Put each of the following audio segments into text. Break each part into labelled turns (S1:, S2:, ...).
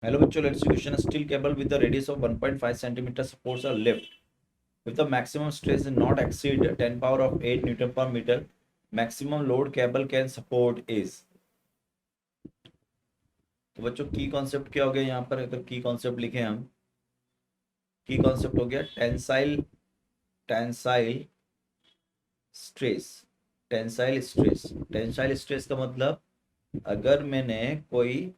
S1: Hello बच्चों, let's question a steel cable with a radius of 1.5 centimeter supports a lift with the maximum stress not exceed 10 power of 8 Newton per meter. Maximum load cable can support is। तो बच्चों की concept क्या हो गया यहाँ पर? अगर की कॉन्सेप्ट लिखे हम, की कॉन्सेप्ट हो गया tensile tensile stress. Tensile stress, tensile stress का मतलब अगर मैंने कोई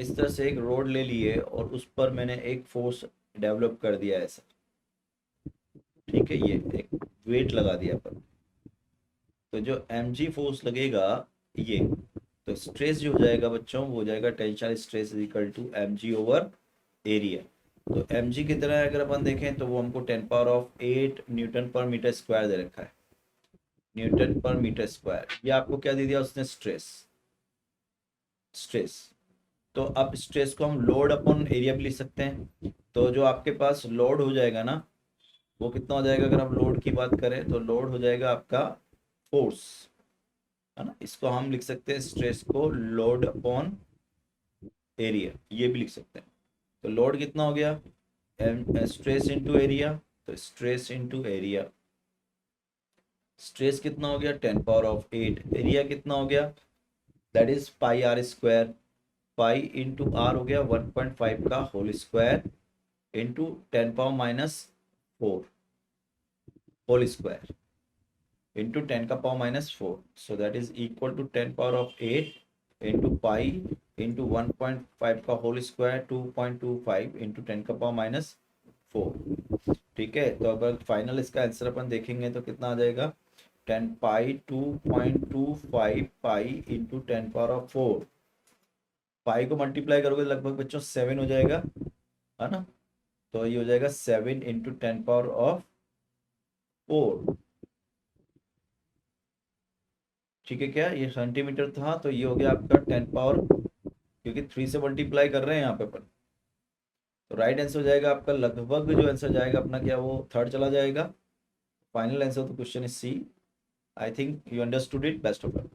S1: इस तरह से एक रोड ले लिए और उस पर मैंने एक फोर्स डेवलप कर दिया ऐसा, ठीक है, ये एक वेट लगा दिया पर, तो जो mg फोर्स लगेगा ये, तो स्ट्रेस जो हो जाएगा बच्चों वो हो जाएगा tensile stress is equal to mg over area. तो mg की तरह अगर अपन देखें तो वो हमको 10 पावर ऑफ 8 न्यूटन पर मीटर स्क्वायर दे रखा है, न्यूटन पर मीटर स्क्वायर। ये आपको क्या दे दिया उसने? स्ट्रेस। स्ट्रेस, तो अब स्ट्रेस को हम लोड अपॉन एरिया भी लिख सकते हैं। तो जो आपके पास लोड हो जाएगा ना, वो कितना हो जाएगा? अगर हम लोड की बात करें तो लोड हो जाएगा आपका फोर्स, है ना। इसको हम लिख सकते हैं स्ट्रेस को लोड अपॉन एरिया, ये भी लिख सकते हैं। तो लोड कितना हो गया? स्ट्रेस इनटू एरिया, तो स्ट्रेस इनटू एरिया। स्ट्रेस कितना हो गया? 10 पावर ऑफ 8। एरिया कितना हो गया? That is pi r square. Pi into r हो गया 1.5 का whole square into 10 power minus 4 whole square into 10 का power minus 4। So that is equal to 10 power of 8 into pi into 1.5 का whole square 2.25 into 10 का power minus 4। ठीक है, तो अगर फाइनल इसका आंसर अपन देखेंगे तो कितना आ जाएगा? 10 पाई 2.25 पाई इंटू 10 पावर ऑफ 4। पाई को मल्टीप्लाई करोगे लगभग बच्चों 7 हो जाएगा, है ना। तो ये हो जाएगा 7 इंटू 10 पावर ऑफ 4। ठीक है, क्या ये सेंटीमीटर था, तो ये हो गया आपका 10 पावर, क्योंकि 3 से मल्टीप्लाई कर रहे हैं यहाँ पे अपन। तो राइट आंसर हो जाएगा आपका, लगभग जो आंसर जाएगा अपना क्या, वो थर्ड चला जाएगा। फाइनल आंसर तो question is C. I think you understood it. Best of luck.